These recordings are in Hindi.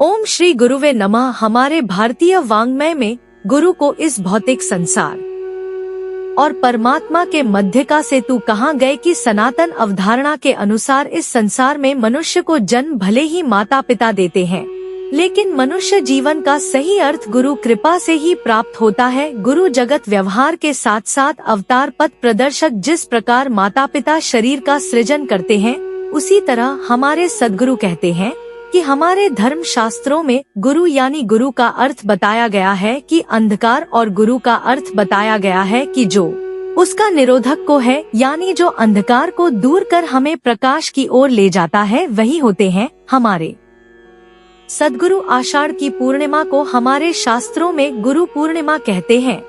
ओम श्री गुरुवे नमः। हमारे भारतीय वाङ्मय में गुरु को इस भौतिक संसार और परमात्मा के मध्य का सेतु कहा गए कि सनातन अवधारणा के अनुसार इस संसार में मनुष्य को जन्म भले ही माता पिता देते हैं, लेकिन मनुष्य जीवन का सही अर्थ गुरु कृपा से ही प्राप्त होता है। गुरु जगत व्यवहार के साथ साथ अवतार पथ प्रदर्शक। जिस प्रकार माता पिता शरीर का सृजन करते हैं, उसी तरह हमारे सद्गुरु कहते हैं कि हमारे धर्म शास्त्रों में गुरु यानी गुरु का अर्थ बताया गया है कि अंधकार, और गुरु का अर्थ बताया गया है कि जो उसका निरोधक को है, यानी जो अंधकार को दूर कर हमें प्रकाश की ओर ले जाता है, वही होते हैं हमारे सद्गुरु। आषाढ़ की पूर्णिमा को हमारे शास्त्रों में गुरु पूर्णिमा कहते हैं।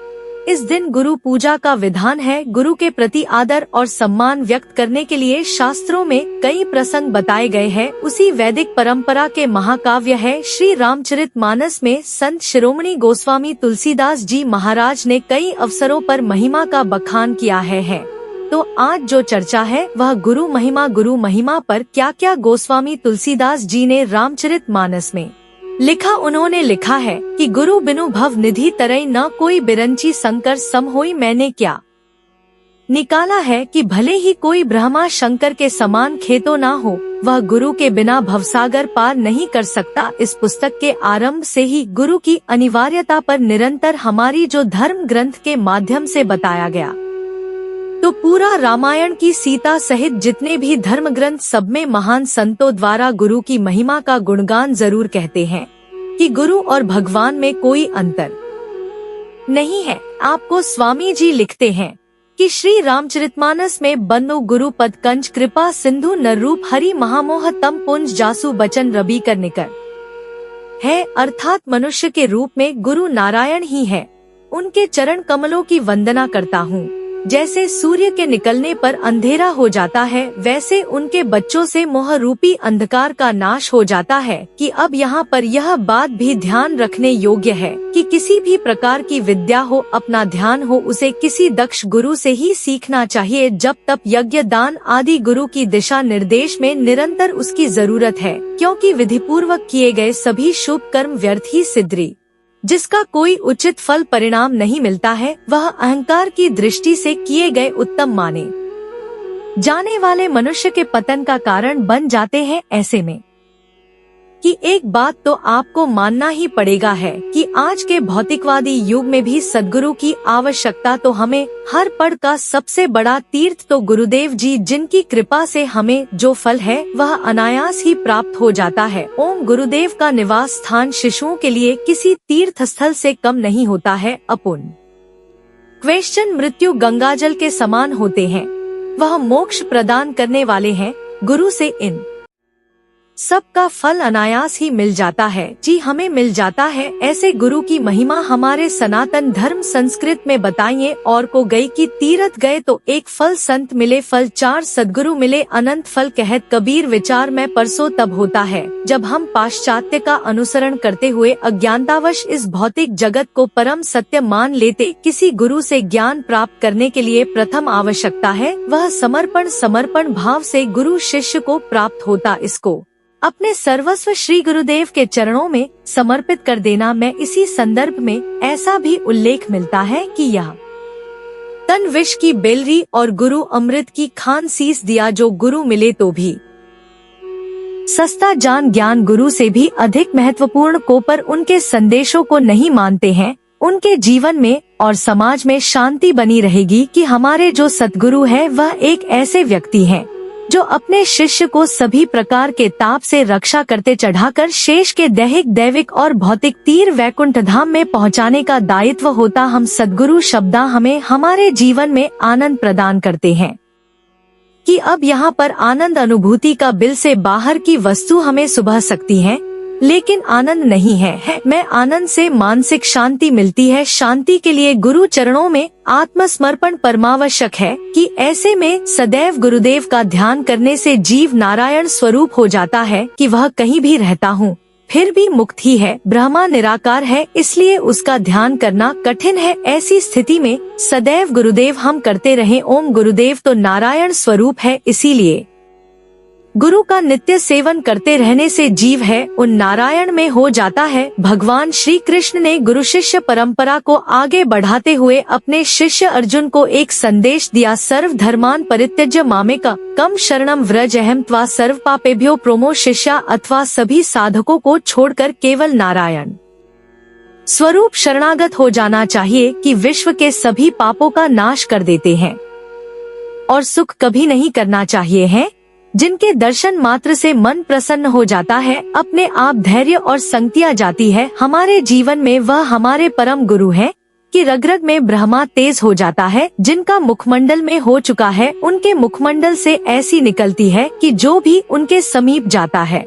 इस दिन गुरु पूजा का विधान है। गुरु के प्रति आदर और सम्मान व्यक्त करने के लिए शास्त्रों में कई प्रसंग बताए गए हैं। उसी वैदिक परंपरा के महाकाव्य है श्री रामचरितमानस में संत शिरोमणि गोस्वामी तुलसीदास जी महाराज ने कई अवसरों पर महिमा का बखान किया है। तो आज जो चर्चा है वह गुरु महिमा पर क्या क्या गोस्वामी तुलसीदास जी ने रामचरितमानस में लिखा। उन्होंने लिखा है कि गुरु बिनु भव निधि तरई न कोई बिरंची शंकर सम होई। मैंने क्या निकाला है कि भले ही कोई ब्रह्मा शंकर के समान खेतो ना हो, वह गुरु के बिना भवसागर पार नहीं कर सकता। इस पुस्तक के आरंभ से ही गुरु की अनिवार्यता पर निरंतर हमारी जो धर्म ग्रंथ के माध्यम से बताया गया, तो पूरा रामायण की सीता सहित जितने भी धर्म ग्रंथ सब में महान संतों द्वारा गुरु की महिमा का गुणगान जरूर कहते हैं कि गुरु और भगवान में कोई अंतर नहीं है। आपको स्वामी जी लिखते हैं कि श्री रामचरितमानस में बंदो गुरु पद कंज कृपा सिंधु नर रूप हरि महामोह तम पुंज जासु बचन रवि कर निकर है, अर्थात मनुष्य के रूप में गुरु नारायण ही है। उनके चरण कमलों की वंदना करता हूँ। जैसे सूर्य के निकलने पर अंधेरा हो जाता है, वैसे उनके बच्चों से मोह रूपी अंधकार का नाश हो जाता है। कि अब यहाँ पर यह बात भी ध्यान रखने योग्य है कि किसी भी प्रकार की विद्या हो, अपना ध्यान हो, उसे किसी दक्ष गुरु से ही सीखना चाहिए। जब तप यज्ञ दान आदि गुरु की दिशा निर्देश में निरंतर उसकी जरूरत है, क्योंकि विधि पूर्वक किए गए सभी शुभ कर्म व्यर्थ ही सिद्धि जिसका कोई उचित फल परिणाम नहीं मिलता है, वह अहंकार की दृष्टि से किए गए उत्तम माने जाने वाले मनुष्य के पतन का कारण बन जाते हैं। ऐसे में कि एक बात तो आपको मानना ही पड़ेगा है कि आज के भौतिकवादी युग में भी सद्गुरु की आवश्यकता तो हमें हर पड़ का सबसे बड़ा तीर्थ तो गुरुदेव जी, जिनकी कृपा से हमें जो फल है वह अनायास ही प्राप्त हो जाता है। ओम गुरुदेव का निवास स्थान शिशुओं के लिए किसी तीर्थ स्थल से कम नहीं होता है। अपुन क्वेश्चन मृत्यु गंगाजल के समान होते हैं, वह मोक्ष प्रदान करने वाले हैं। गुरु से इन सबका फल अनायास ही मिल जाता है। जी हमें मिल जाता है। ऐसे गुरु की महिमा हमारे सनातन धर्म संस्कृत में बताइए। और को गई कि तीर्थ गए तो एक फल, संत मिले फल चार, सद्गुरु मिले अनंत फल। कहत कबीर विचार में परसों तब होता है जब हम पाश्चात्य का अनुसरण करते हुए अज्ञानतावश इस भौतिक जगत को परम सत्य मान लेते। किसी गुरु से ज्ञान प्राप्त करने के लिए प्रथम आवश्यकता है वह समर्पण भाव से गुरु शिष्य को प्राप्त होता। इसको अपने सर्वस्व श्री गुरुदेव के चरणों में समर्पित कर देना। मैं इसी संदर्भ में ऐसा भी उल्लेख मिलता है कि यह तन विष की बेलरी और गुरु अमृत की खान सीस दिया। जो गुरु मिले तो भी सस्ता जान ज्ञान गुरु से भी अधिक महत्वपूर्ण को पर उनके संदेशों को नहीं मानते हैं। उनके जीवन में और समाज में शांति बनी रहेगी कि हमारे जो सतगुरु है वह एक ऐसे व्यक्ति हैं जो अपने शिष्य को सभी प्रकार के ताप से रक्षा करते, चढ़ाकर शेष के दैविक और भौतिक तीर वैकुंठ धाम में पहुंचाने का दायित्व होता। हम सद्गुरु शब्दा हमें हमारे जीवन में आनंद प्रदान करते हैं कि अब यहाँ पर आनंद अनुभूति का बिल से बाहर की वस्तु हमें सुभा सकती है, लेकिन आनंद नहीं है। मैं आनंद से मानसिक शांति मिलती है। शांति के लिए गुरु चरणों में आत्मसमर्पण परमावश्यक है कि ऐसे में सदैव गुरुदेव का ध्यान करने से जीव नारायण स्वरूप हो जाता है कि वह कहीं भी रहता हूँ फिर भी मुक्त ही है। ब्रह्मा निराकार है, इसलिए उसका ध्यान करना कठिन है। ऐसी स्थिति में सदैव गुरुदेव हम करते रहे। ओम गुरुदेव तो नारायण स्वरूप है, इसीलिए गुरु का नित्य सेवन करते रहने से जीव है उन नारायण में हो जाता है। भगवान श्री कृष्ण ने गुरु शिष्य परंपरा को आगे बढ़ाते हुए अपने शिष्य अर्जुन को एक संदेश दिया, सर्व धर्मान परित्यज्य मामेकम शरणम व्रज अहम त्वा सर्व पापेभ्यो प्रोमो शिष्या, अथवा सभी साधकों को छोड़कर केवल नारायण स्वरूप शरणागत हो जाना चाहिए कि विश्व के सभी पापों का नाश कर देते हैं और सुख कभी नहीं करना चाहिए है। जिनके दर्शन मात्र से मन प्रसन्न हो जाता है, अपने आप धैर्य और संगतियाँ जाती है हमारे जीवन में, वह हमारे परम गुरु हैं कि रग रग में ब्रह्मा तेज हो जाता है। जिनका मुखमंडल में हो चुका है, उनके मुखमंडल से ऐसी निकलती है कि जो भी उनके समीप जाता है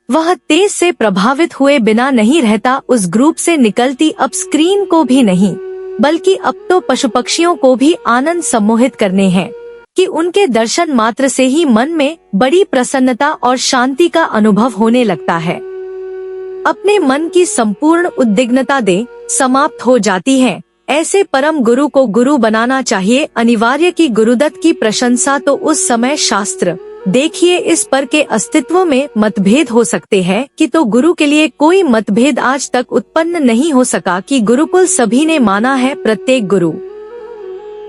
वह तेज से प्रभावित हुए बिना नहीं रहता। उस ग्रुप से निकलती अब स्क्रीन को भी नहीं बल्कि अब तो पशु पक्षियों को भी आनंद सम्मोहित करने हैं कि उनके दर्शन मात्र से ही मन में बड़ी प्रसन्नता और शांति का अनुभव होने लगता है। अपने मन की संपूर्ण उद्विग्नता समाप्त हो जाती है। ऐसे परम गुरु को गुरु बनाना चाहिए अनिवार्य की गुरुदत्त की प्रशंसा तो उस समय शास्त्र। देखिए, इस पर के अस्तित्व में मतभेद हो सकते हैं कि तो गुरु के लिए कोई मतभेद आज तक उत्पन्न नहीं हो सका कि गुरुकुल सभी ने माना है। प्रत्येक गुरु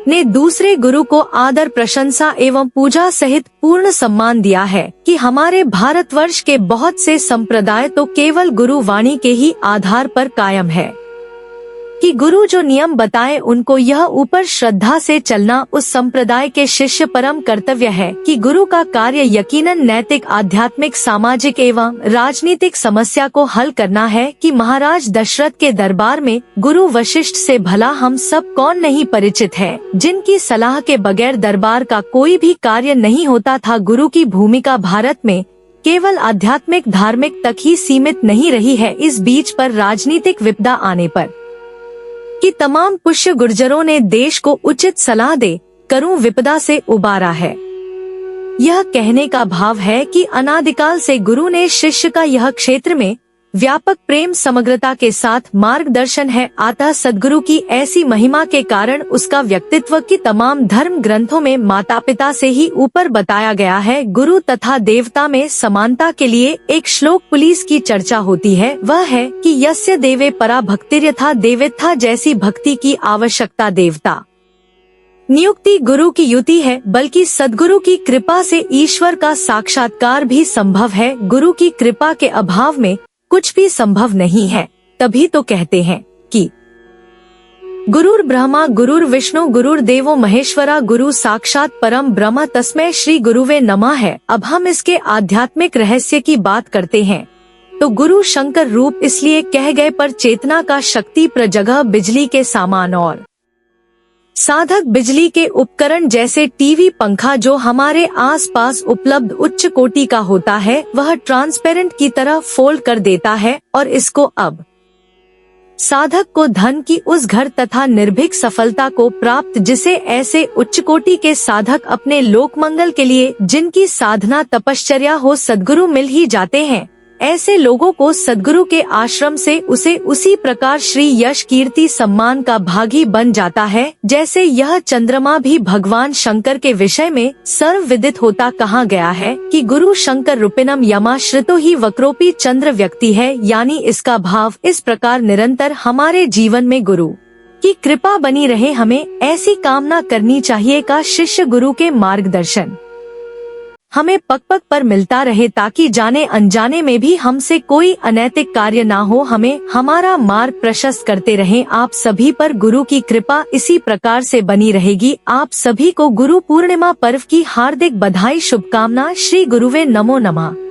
ने दूसरे गुरु को आदर प्रशंसा एवं पूजा सहित पूर्ण सम्मान दिया है कि हमारे भारतवर्ष के बहुत से संप्रदाय तो केवल गुरु वाणी के ही आधार पर कायम है कि गुरु जो नियम बताए उनको यह ऊपर श्रद्धा से चलना उस संप्रदाय के शिष्य परम कर्तव्य है कि गुरु का कार्य यकीनन नैतिक, आध्यात्मिक, सामाजिक एवं राजनीतिक समस्या को हल करना है कि महाराज दशरथ के दरबार में गुरु वशिष्ठ से भला हम सब कौन नहीं परिचित है, जिनकी सलाह के बगैर दरबार का कोई भी कार्य नहीं होता था। गुरु की भूमिका भारत में केवल आध्यात्मिक धार्मिक तक ही सीमित नहीं रही है। इस बीच पर राजनीतिक विपदा आने पर कि तमाम पुष्य गुर्जरों ने देश को उचित सलाह दे करूं विपदा से उबारा है। यह कहने का भाव है कि अनादिकाल से गुरु ने शिष्य का यह क्षेत्र में व्यापक प्रेम समग्रता के साथ मार्गदर्शन है। अतः सद्गुरु की ऐसी महिमा के कारण उसका व्यक्तित्व की तमाम धर्म ग्रंथों में माता पिता से ही ऊपर बताया गया है। गुरु तथा देवता में समानता के लिए एक श्लोक पुलिस की चर्चा होती है, वह है कि यस्य देवे परा भक्तिर्यथा देवेत्था, जैसी भक्ति की आवश्यकता देवता नियुक्ति गुरु की युति है, बल्कि सद्गुरु की कृपा से ईश्वर का साक्षात्कार भी संभव है। गुरु की कृपा के अभाव में कुछ भी संभव नहीं है। तभी तो कहते हैं कि गुरुर ब्रह्मा गुरुर विष्णु गुरुर देवो महेश्वरा, गुरु साक्षात परम ब्रह्म तस्मै श्री गुरुवे नमः है। अब हम इसके आध्यात्मिक रहस्य की बात करते हैं तो गुरु शंकर रूप इसलिए कह गए पर चेतना का शक्ति प्रजगह बिजली के सामान और साधक बिजली के उपकरण जैसे टीवी, पंखा जो हमारे आसपास उपलब्ध उच्च कोटि का होता है, वह ट्रांसपेरेंट की तरह फोल्ड कर देता है और इसको अब साधक को धन की उस घर तथा निर्भीक सफलता को प्राप्त जिसे ऐसे उच्च कोटि के साधक अपने लोकमंगल के लिए जिनकी साधना तपश्चर्या हो सद्गुरु मिल ही जाते हैं। ऐसे लोगों को सद्गुरु के आश्रम से उसे उसी प्रकार श्री यश कीर्ति सम्मान का भागी बन जाता है जैसे यह चंद्रमा भी भगवान शंकर के विषय में सर्वविदित होता कहा गया है कि गुरु शंकर रूपिणम यमाश्रितो ही वक्रोपी चंद्र व्यक्ति है। यानी इसका भाव इस प्रकार निरंतर हमारे जीवन में गुरु की कृपा बनी रहे, हमें ऐसी कामना करनी चाहिए का शिष्य गुरु के मार्गदर्शन हमें पग पग पर मिलता रहे ताकि जाने अनजाने में भी हमसे कोई अनैतिक कार्य ना हो, हमें हमारा मार्ग प्रशस्त करते रहें। आप सभी पर गुरु की कृपा इसी प्रकार से बनी रहेगी। आप सभी को गुरु पूर्णिमा पर्व की हार्दिक बधाई, शुभकामना। श्री गुरुवे नमो नमः।